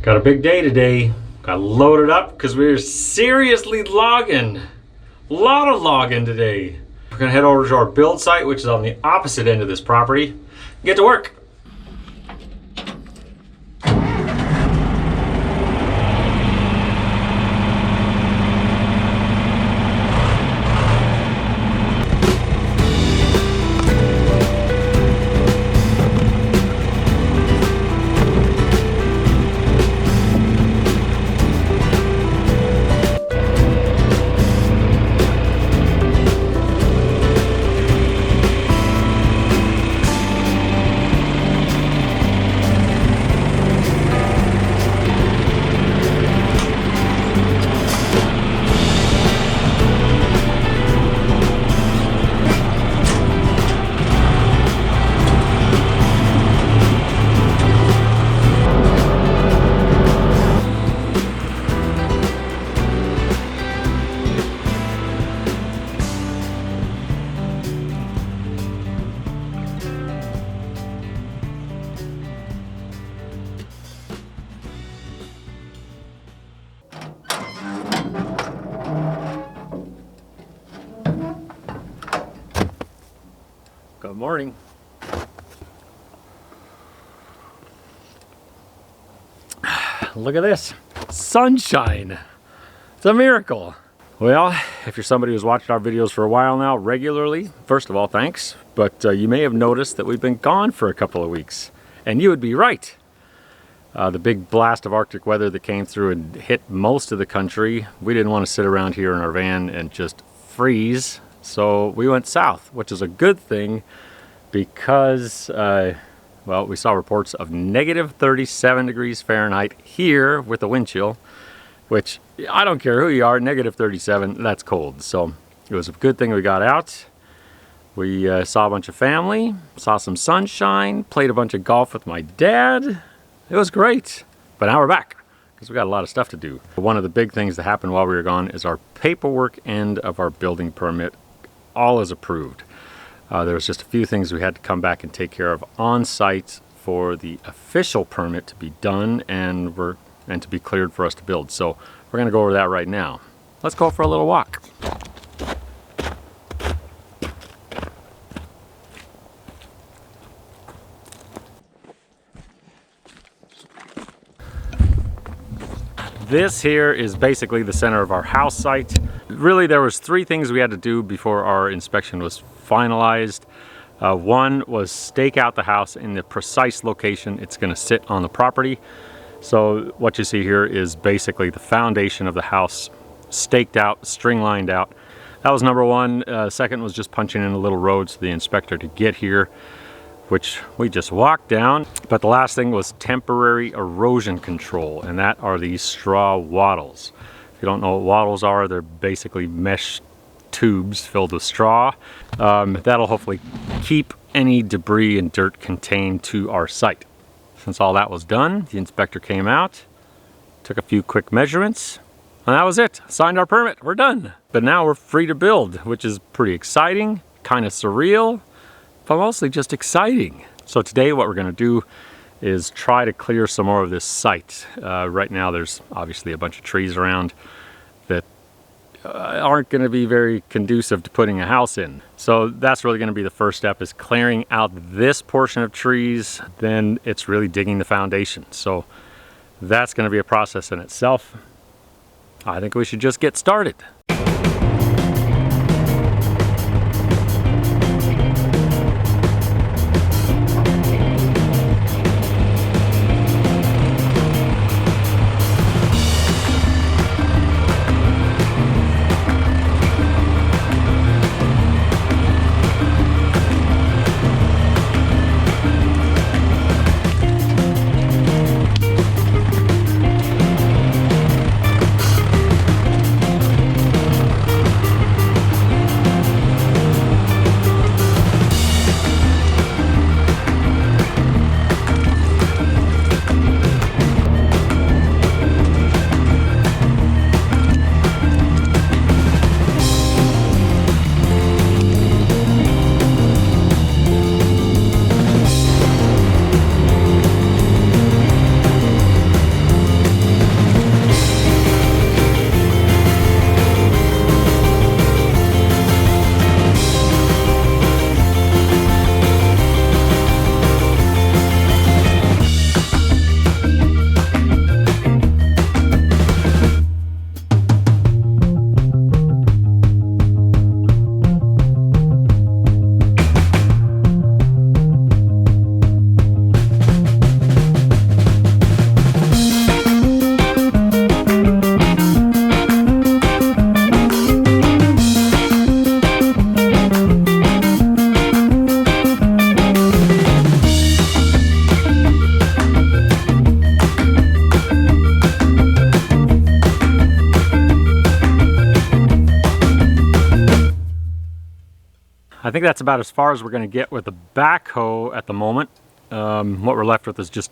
Got a big day today. Got loaded up because we're seriously logging. A lot of logging today. We're gonna head over to our build site, which is on the opposite end of this property. Get to work. Good morning. Look at this. Sunshine. It's a miracle. Well, if you're somebody who's watched our videos for a while now regularly, first of all, thanks. But you may have noticed that we've been gone for a couple of weeks. And you would be right. The big blast of Arctic weather that came through and hit most of the country, we didn't want to sit around here in our van and just freeze. So we went south, which is a good thing because, well, we saw reports of negative 37 degrees Fahrenheit here with the wind chill, which I don't care who you are, negative 37, that's cold. So it was a good thing we got out. We saw a bunch of family, saw some sunshine, played a bunch of golf with my dad. It was great. But now we're back because we got a lot of stuff to do. One of the big things that happened while we were gone is our paperwork end of our building permit all is approved. There was just a few things we had to come back and take care of on site for the official permit to be done and to be cleared for us to build. So we're going to go over that right now. Let's go for a little walk. This here is basically the center of our house site. Really, there was three things we had to do before our inspection was finalized. One was stake out the house in the precise location it's going to sit on the property. So what you see here is basically the foundation of the house staked out, string lined out. That was number one. Second was just punching in a little road so the inspector to get here, which we just walked down. But the last thing was temporary erosion control, and that are these straw wattles. If you don't know what wattles are, they're basically mesh tubes filled with straw. That'll hopefully keep any debris and dirt contained to our site. Since all that was done, the inspector came out, took a few quick measurements, and that was it. Signed our permit, we're done. But now we're free to build, which is pretty exciting, kind of surreal, but mostly just exciting. So today what we're gonna do is try to clear some more of this site. Right now there's obviously a bunch of trees around that aren't gonna be very conducive to putting a house in. So that's really gonna be the first step, is clearing out this portion of trees, then it's really digging the foundation. So that's gonna be a process in itself. I think we should just get started. I think that's about as far as we're going to get with the backhoe at the moment. What we're left with is just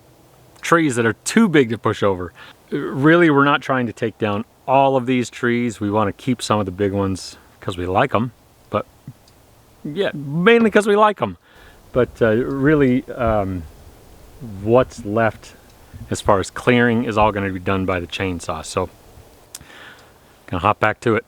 trees that are too big to push over. Really, we're not trying to take down all of these trees. We want to keep some of the big ones because we like them, but yeah, mainly because we like them. But really, what's left as far as clearing is all going to be done by the chainsaw. So, gonna hop back to it.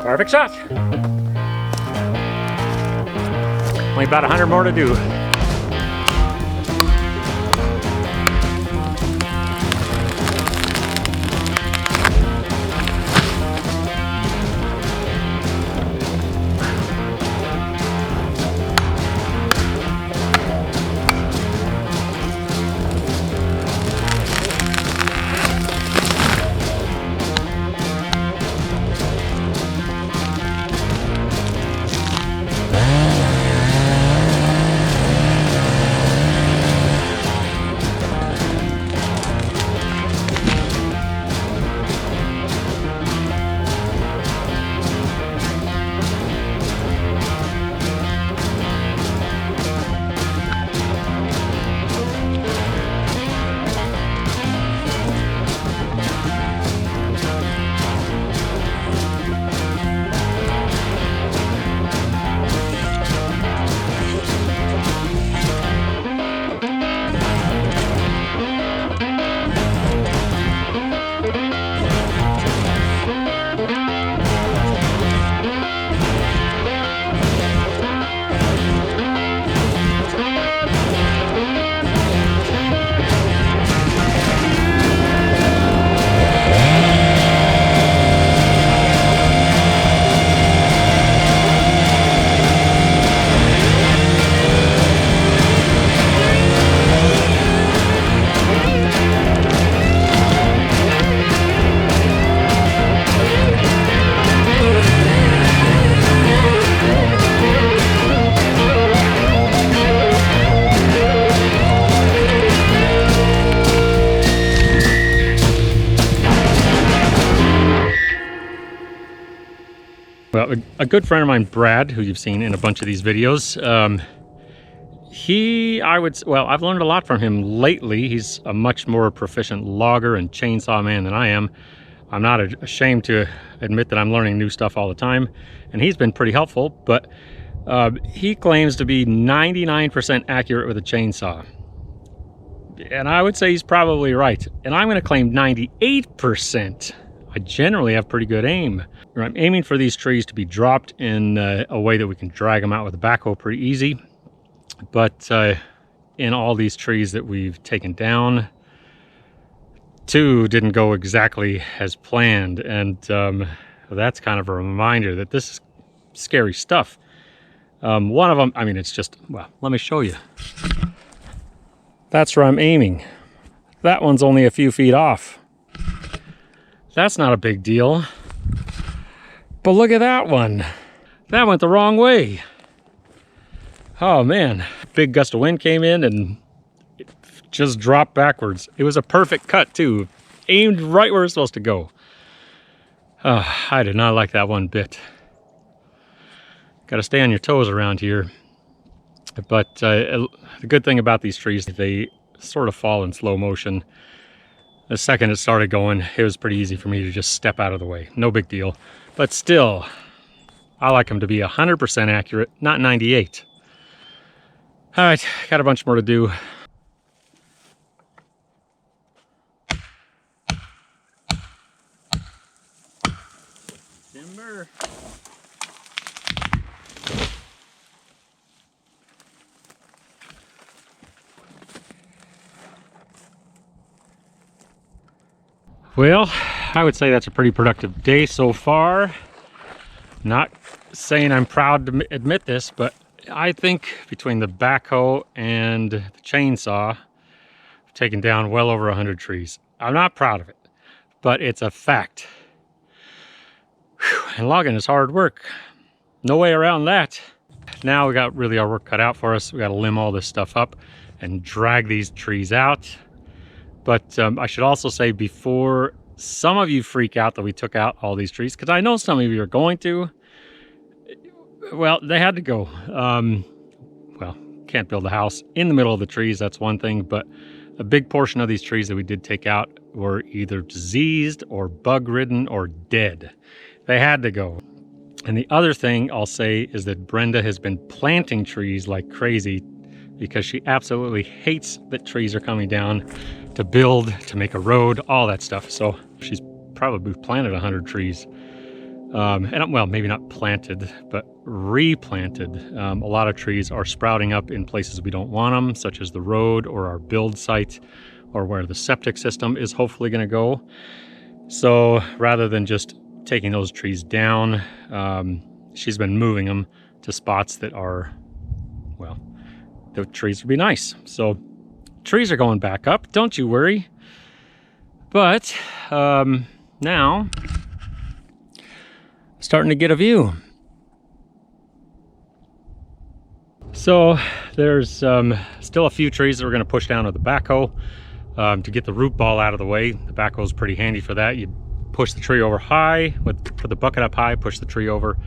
Perfect shot. Only about 100 more to do. Well, a good friend of mine, Brad, who you've seen in a bunch of these videos, I've learned a lot from him lately. He's a much more proficient logger and chainsaw man than I am. I'm not ashamed to admit that I'm learning new stuff all the time, and he's been pretty helpful, but he claims to be 99% accurate with a chainsaw. And I would say he's probably right. And I'm going to claim 98%. I generally have pretty good aim. I'm aiming for these trees to be dropped in a way that we can drag them out with a backhoe pretty easy. But in all these trees that we've taken down, 2 didn't go exactly as planned. And that's kind of a reminder that this is scary stuff. One of them, I mean, it's just, well, let me show you. That's where I'm aiming. That one's only a few feet off. That's not a big deal. But look at that one. That went the wrong way. Oh man, big gust of wind came in and it just dropped backwards. It was a perfect cut too. Aimed right where it's supposed to go. I did not like that one bit. Got to stay on your toes around here. But the good thing about these trees, they sort of fall in slow motion. The second it started going, it was pretty easy for me to just step out of the way. No big deal. But still, I like them to be 100% accurate, not 98. All right, got a bunch more to do. Timber. Well, I would say that's a pretty productive day so far. Not saying I'm proud to admit this, but I think between the backhoe and the chainsaw, I've taken down well over 100 trees. I'm not proud of it, but it's a fact. Whew, and logging is hard work. No way around that. Now we got really our work cut out for us. We got to limb all this stuff up and drag these trees out. But I should also say, before some of you freak out that we took out all these trees, because I know some of you are going to, well, they had to go. Well, can't build a house in the middle of the trees, that's one thing, but a big portion of these trees that we did take out were either diseased or bug-ridden or dead. They had to go. And the other thing I'll say is that Brenda has been planting trees like crazy because she absolutely hates that trees are coming down to build, to make a road, all that stuff. So she's probably planted 100 trees. And well, maybe not planted, but replanted. A lot of trees are sprouting up in places we don't want them, such as the road or our build site, or where the septic system is hopefully going to go. So rather than just taking those trees down, she's been moving them to spots that are, well, the trees would be nice. So trees are going back up, don't you worry. But now starting to get a view. So there's still a few trees that we're going to push down with the backhoe to get the root ball out of the way. The backhoe is pretty handy for that. You push the tree over high, put the bucket up high, push the tree over,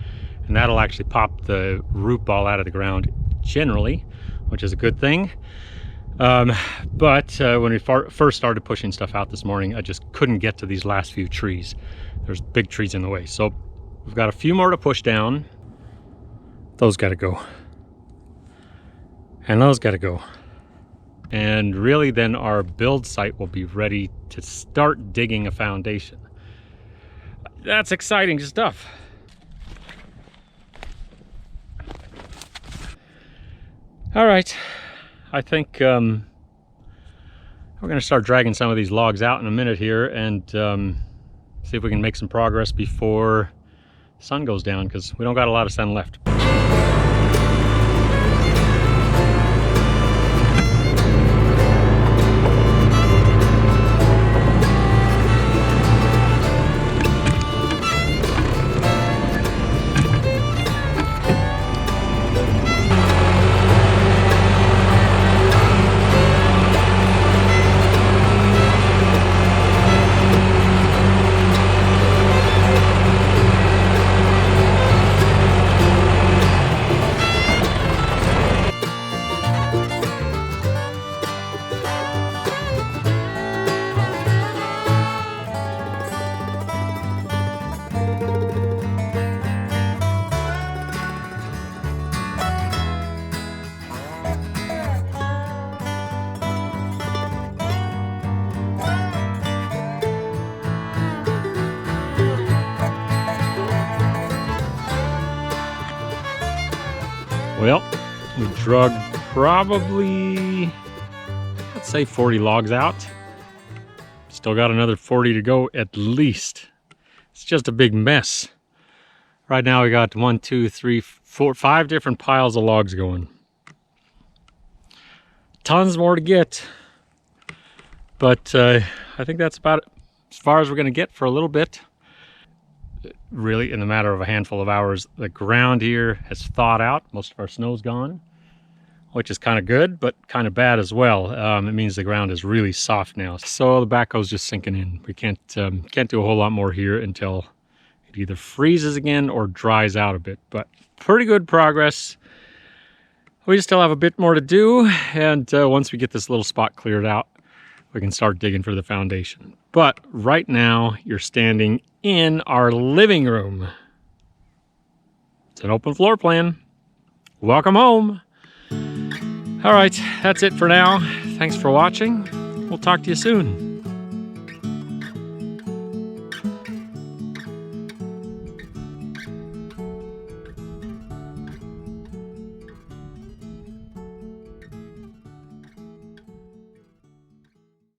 and that'll actually pop the root ball out of the ground generally, which is a good thing. But when we first started pushing stuff out this morning, I just couldn't get to these last few trees. There's big trees in the way. So we've got a few more to push down. Those got to go. And those got to go. And really then our build site will be ready to start digging a foundation. That's exciting stuff. All right. I think we're going to start dragging some of these logs out in a minute here and see if we can make some progress before the sun goes down, because we don't got a lot of sun left. Well, we drug probably, let's say 40 logs out. Still got another 40 to go at least. It's just a big mess. Right now we got 1, 2, 3, 4, 5 different piles of logs going. Tons more to get. But I think that's about as far as we're going to get for a little bit. Really, in the matter of a handful of hours, the ground here has thawed out. Most of our snow's gone, which is kind of good, but kind of bad as well. It means the ground is really soft now. So the backhoe's just sinking in. We can't do a whole lot more here until it either freezes again or dries out a bit. But pretty good progress. We still have a bit more to do, and once we get this little spot cleared out, we can start digging for the foundation. But right now, you're standing in our living room. It's an open floor plan. Welcome home. All right, that's it for now. Thanks for watching. We'll talk to you soon.